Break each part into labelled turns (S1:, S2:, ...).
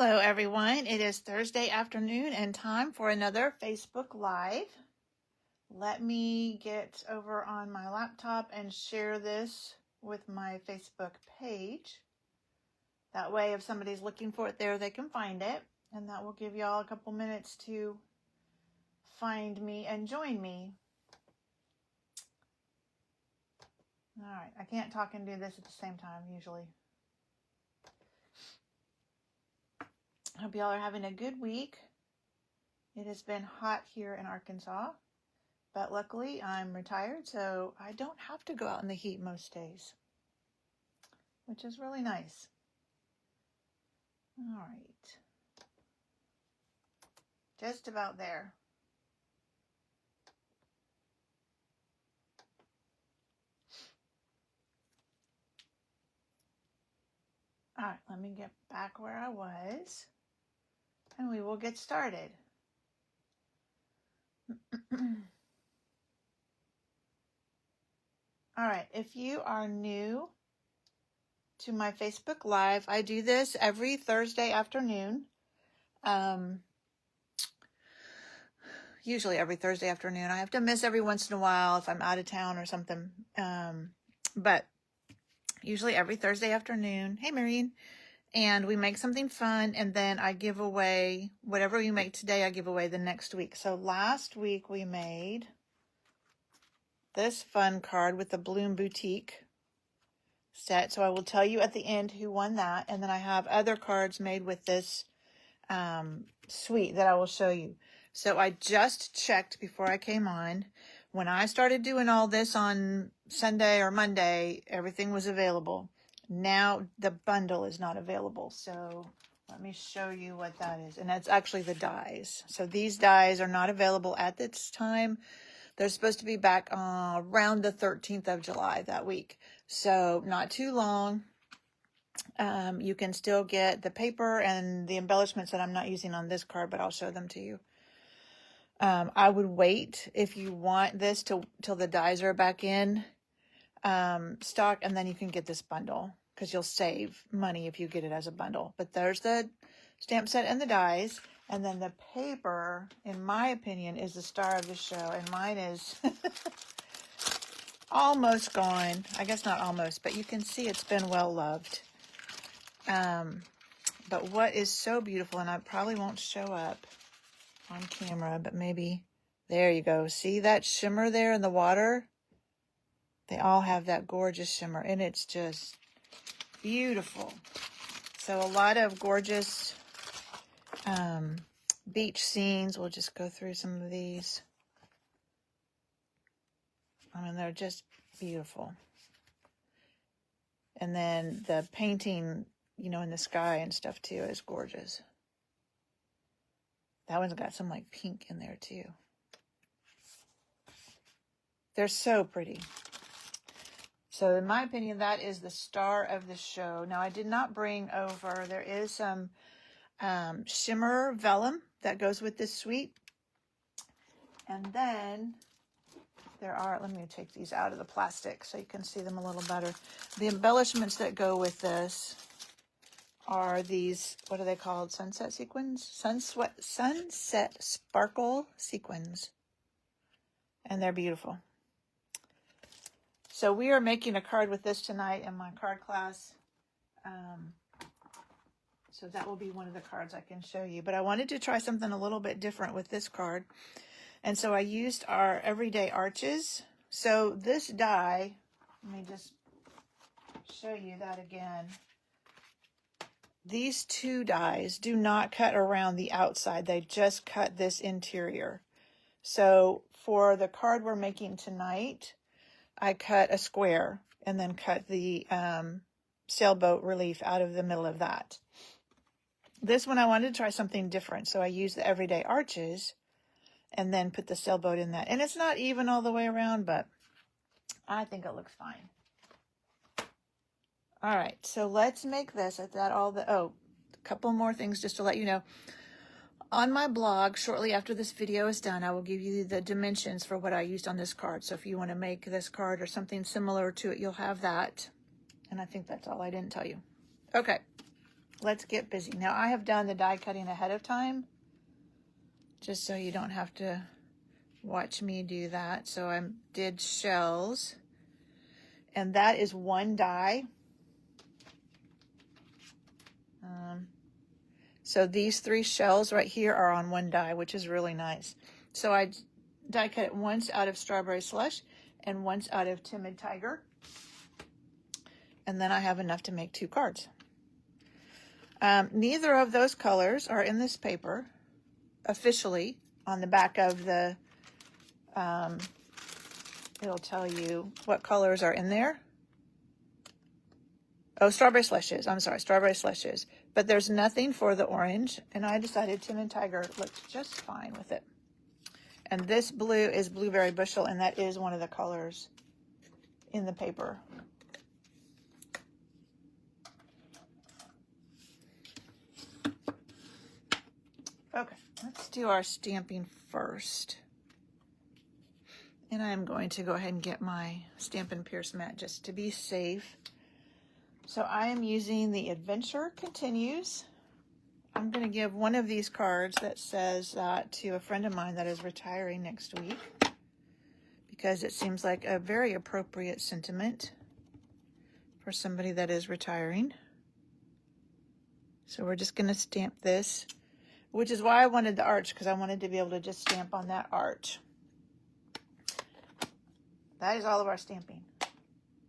S1: Hello everyone, it is Thursday afternoon and time for another Facebook Live. Let me get over on my laptop and share this with my Facebook page. That way if somebody's looking for it there, they can find it. And that will give y'all a couple minutes to find me and join me. All right, I can't talk and do this at the same time usually. I hope y'all are having a good week. It has been hot here in Arkansas, but luckily I'm retired, so I don't have to go out in the heat most days, which is really nice. All right. Just about there. All right, let me get back where I was, and we will get started. All right, if you are new to my Facebook Live, I do this every Thursday afternoon. Usually every Thursday afternoon. I have to miss every once in a while if I'm out of town or something. But usually every Thursday afternoon. Hey, Marian. And we make something fun, and then I give away whatever we make today, I give away the next week. So last week we made this fun card with the Bloom Boutique set. So I will tell you at the end who won that. And then I have other cards made with this suite that I will show you. So I just checked before I came on. When I started doing all this on Sunday or Monday, everything was available. Now the bundle is not available. So let me show you what that is. And that's actually the dies. So these dies are not available at this time. They're supposed to be back around the 13th of July that week. So not too long. You can still get the paper and the embellishments that I'm not using on this card, but I'll show them to you. I would wait if you want this till the dies are back in stock, and then you can get this bundle because you'll save money if you get it as a bundle. But there's the stamp set and the dies, and then the paper, in my opinion, is the star of the show, and mine is almost gone. I guess not almost, but you can see it's been well loved. But what is so beautiful, and I probably won't show up on camera, but maybe, there you go. See that shimmer there in the water? They all have that gorgeous shimmer, and it's just beautiful. So a lot of gorgeous beach scenes. We'll just go through some of these. I mean, they're just beautiful. And then the painting, you know, in the sky and stuff too is gorgeous. That one's got some like pink in there too. They're so pretty. So in my opinion, that is the star of the show. Now I did not bring over, there is some shimmer vellum that goes with this suite. And then there are, let me take these out of the plastic so you can see them a little better. The embellishments that go with this are these, what are they called? Sunset sequins? Sunset sparkle sequins. And they're beautiful. So we are making a card with this tonight in my card class. So that will be one of the cards I can show you. But I wanted to try something a little bit different with this card. And so I used our Everyday Arches. So this die, let me just show you that again. These two dies do not cut around the outside. They just cut this interior. So for the card we're making tonight, I cut a square and then cut the sailboat relief out of the middle of that. This one I wanted to try something different. So I used the Everyday Arches and then put the sailboat in that. And it's not even all the way around, but I think it looks fine. All right, so let's make this. I've got all the, a couple more things just to let you know. On my blog, shortly after this video is done, I will give you the dimensions for what I used on this card. So if you want to make this card or something similar to it, you'll have that. And I think that's all I didn't tell you. Okay. let's get busy. Now I have done the die cutting ahead of time, just so you don't have to watch me do that. So I did shells, and that is one die. So these 3 shells right here are on one die, which is really nice. So I die cut it once out of Strawberry Slush and once out of Timid Tiger. And then I have enough to make 2 cards. Neither of those colors are in this paper officially. On the back of the, it'll tell you what colors are in there. Oh, Strawberry Slush is. I'm sorry, Strawberry Slush is. But there's nothing for the orange, and I decided Timid Tiger looks just fine with it. And this blue is Blueberry Bushel, and that is one of the colors in the paper. Okay, let's do our stamping first. And I'm going to go ahead and get my Stampin' Pierce mat just to be safe. So I am using the Adventure Continues. I'm going to give one of these cards that says that to a friend of mine that is retiring next week, because it seems like a very appropriate sentiment for somebody that is retiring. So we're just going to stamp this, which is why I wanted the arch, because I wanted to be able to just stamp on that arch. That is all of our stamping.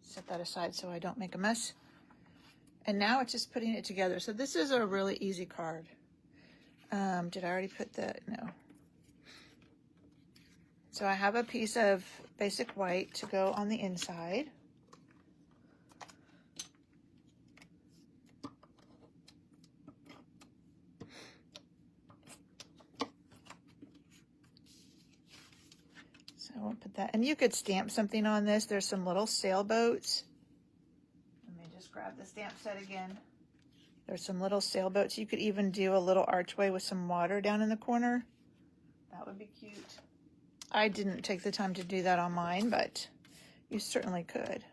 S1: Set that aside so I don't make a mess. And now it's just putting it together. So this is a really easy card. Did I already put the, no. So I have a piece of basic white to go on the inside. So I won't put that, and you could stamp something on this. There's some little sailboats. Grab the stamp set again. There's some little sailboats. You could even do a little archway with some water down in the corner. That would be cute. I didn't take the time to do that on mine, but you certainly could.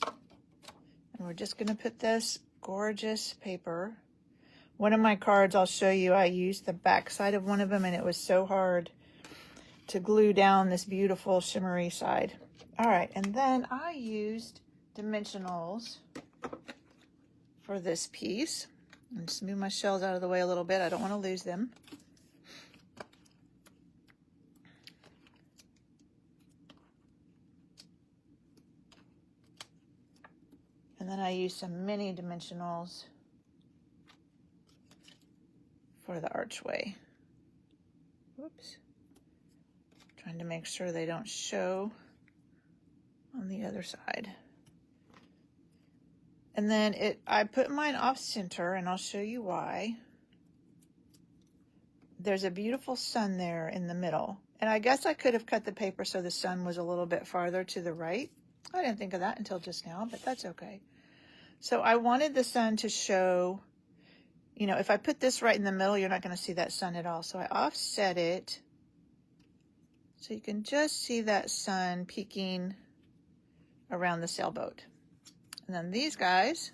S1: And we're just going to put this gorgeous paper. One of my cards, I'll show you, I used the back side of one of them, and it was so hard to glue down this beautiful shimmery side. All right, and then I used dimensionals for this piece. And just move my shells out of the way a little bit. I don't want to lose them. And then I used some mini dimensionals for the archway. Whoops. Trying to make sure they don't show on the other side. And then I put mine off center, and I'll show you why. There's a beautiful sun there in the middle. And I guess I could have cut the paper so the sun was a little bit farther to the right. I didn't think of that until just now, but that's okay. So I wanted the sun to show, you know, if I put this right in the middle, you're not going to see that sun at all. So I offset it so you can just see that sun peeking around the sailboat. And then these guys,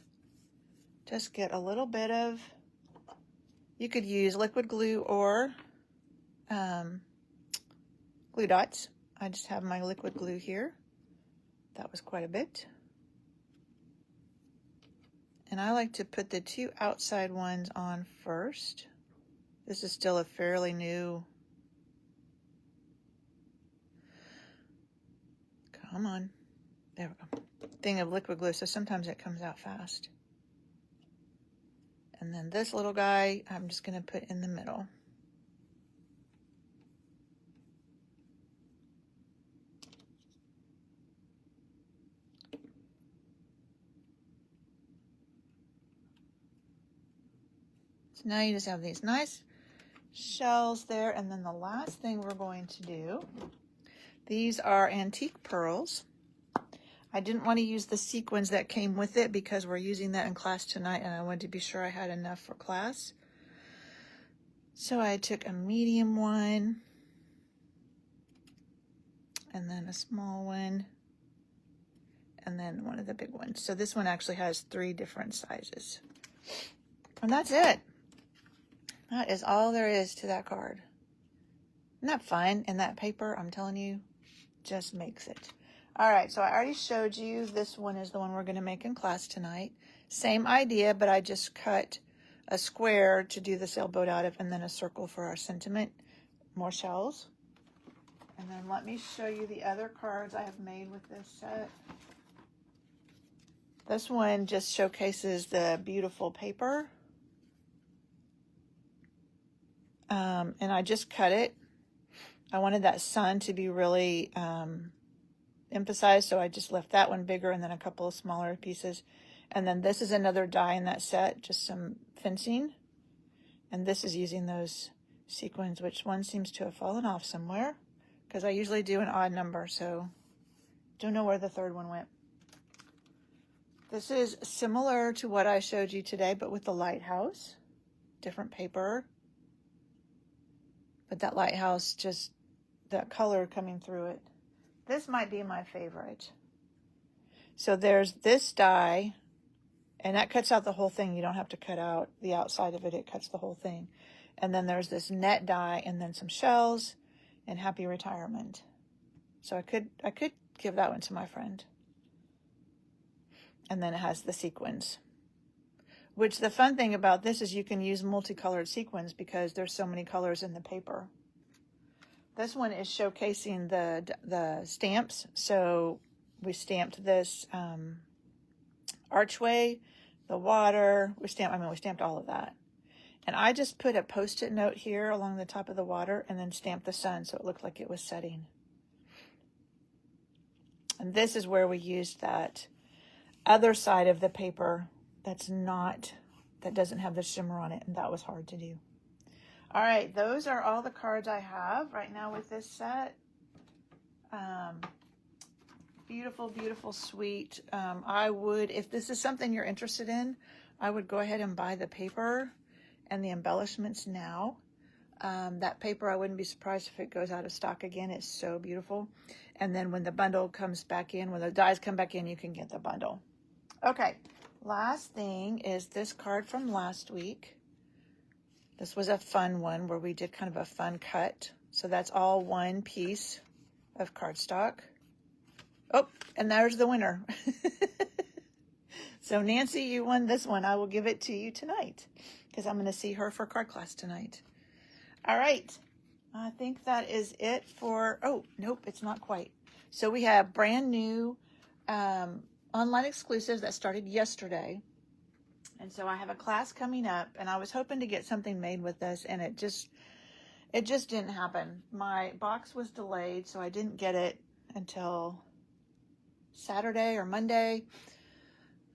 S1: just get a little bit of, you could use liquid glue or glue dots. I just have my liquid glue here. That was quite a bit. And I like to put the 2 outside ones on first. This is still a fairly new, come on. There we go. Thing of liquid glue, so sometimes it comes out fast. And then this little guy, I'm just going to put in the middle. So now you just have these nice shells there. And then the last thing we're going to do, these are antique pearls. I didn't want to use the sequins that came with it because we're using that in class tonight, and I wanted to be sure I had enough for class. So I took a medium one and then a small one, and then one of the big ones. So this one actually has 3 different sizes. And that's it. That is all there is to that card. Isn't that fun? And that paper, I'm telling you, just makes it. All right, so I already showed you. This one is the one we're going to make in class tonight. Same idea, but I just cut a square to do the sailboat out of, and then a circle for our sentiment. More shells. And then let me show you the other cards I have made with this set. This one just showcases the beautiful paper. And I just cut it. I wanted that sun to be really emphasized, so I just left that one bigger and then a couple of smaller pieces. And then this is another die in that set, just some fencing. And this is using those sequins, which one seems to have fallen off somewhere, because I usually do an odd number, so don't know where the third one went. This is similar to what I showed you today, but with the lighthouse. Different paper. But that lighthouse, just that color coming through it. This might be my favorite. So there's this die, and that cuts out the whole thing. You don't have to cut out the outside of it. It cuts the whole thing. And then there's this net die, and then some shells, and happy retirement. So I could give that one to my friend. And then it has the sequins. Which the fun thing about this is you can use multicolored sequins because there's so many colors in the paper. This one is showcasing the stamps. So we stamped this archway, the water. We stamped all of that. And I just put a Post-it note here along the top of the water and then stamped the sun so it looked like it was setting. And this is where we used that other side of the paper that doesn't have the shimmer on it, and that was hard to do. All right, those are all the cards I have right now with this set. Beautiful, beautiful, sweet. I would, if this is something you're interested in, I would go ahead and buy the paper and the embellishments now. That paper, I wouldn't be surprised if it goes out of stock again. It's so beautiful. And then when the bundle comes back in, when the dies come back in, you can get the bundle. Okay, last thing is this card from last week. This was a fun one where we did kind of a fun cut. So that's all one piece of cardstock. Oh, and there's the winner. So Nancy, you won this one. I will give it to you tonight because I'm going to see her for card class tonight. All right. I think that is it for, oh, nope, it's not quite. So we have brand new online exclusives that started yesterday. And so I have a class coming up, and I was hoping to get something made with this, and it just didn't happen. My box was delayed, so I didn't get it until Saturday or Monday.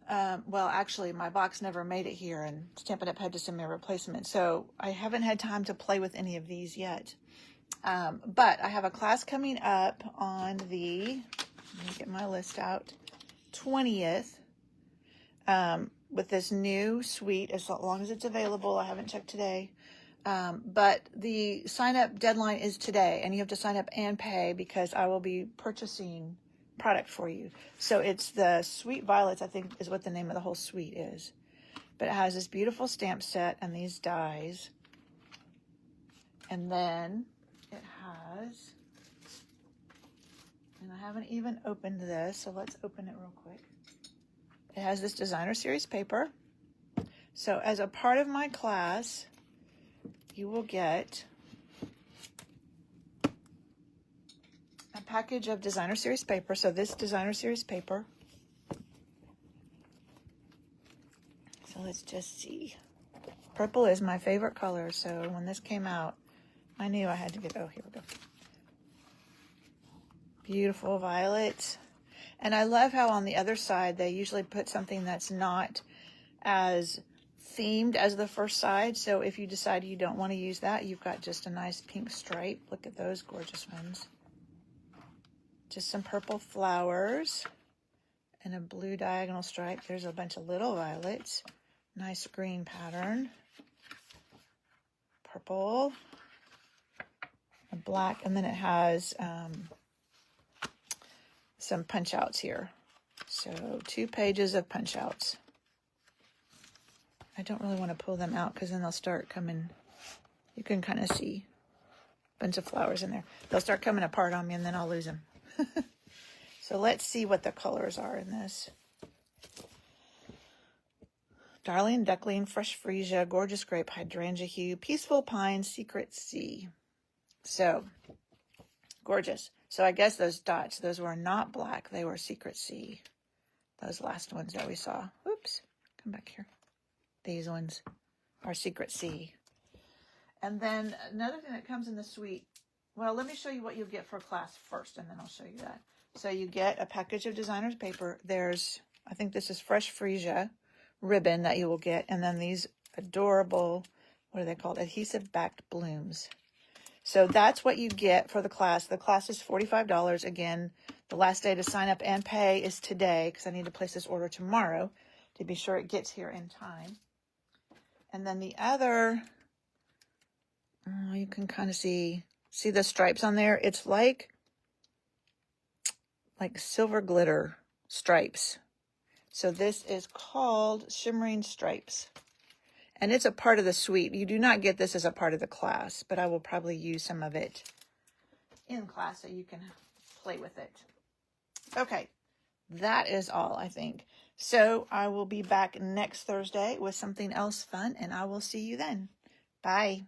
S1: Well, actually, my box never made it here, and Stampin' Up! Had to send me a replacement. So I haven't had time to play with any of these yet. But I have a class coming up on the, let me get my list out, 20th, with this new suite, as long as it's available. I haven't checked today. But the sign-up deadline is today, and you have to sign up and pay because I will be purchasing product for you. So it's the Sweet Violets, I think is what the name of the whole suite is. But it has this beautiful stamp set and these dies. And then it has, and I haven't even opened this, so let's open it real quick. It has this designer series paper. So as a part of my class, you will get a package of designer series paper. So this designer series paper. So let's just see. Purple is my favorite color. So when this came out, I knew I had to get, oh, here we go. Beautiful violet. And I love how on the other side, they usually put something that's not as themed as the first side. So if you decide you don't want to use that, you've got just a nice pink stripe. Look at those gorgeous ones. Just some purple flowers and a blue diagonal stripe. There's a bunch of little violets. Nice green pattern. Purple. A black. And then it has some punch outs here. So 2 pages of punch outs. I don't really want to pull them out because then they'll start coming. You can kind of see a bunch of flowers in there. They'll start coming apart on me and then I'll lose them. So let's see what the colors are in this. Darling Duckling, Fresh Freesia, Gorgeous Grape, Hydrangea Hue, Peaceful Pine, Secret Sea. So, gorgeous. So I guess those dots, those were not black. They were Secret Sea. Those last ones that we saw. Oops, come back here. These ones are Secret Sea. And then another thing that comes in the suite. Well, let me show you what you'll get for class first, and then I'll show you that. So you get a package of designer's paper. There's, I think this is Fresh Freesia ribbon that you will get. And then these adorable, what are they called? Adhesive backed blooms. So that's what you get for the class. The class is $45. Again, the last day to sign up and pay is today because I need to place this order tomorrow to be sure it gets here in time. And then the other, you can kind of see the stripes on there. It's like silver glitter stripes. So this is called Shimmering Stripes. And it's a part of the suite. You do not get this as a part of the class, but I will probably use some of it in class so you can play with it. Okay, that is all, I think. So I will be back next Thursday with something else fun, and I will see you then. Bye.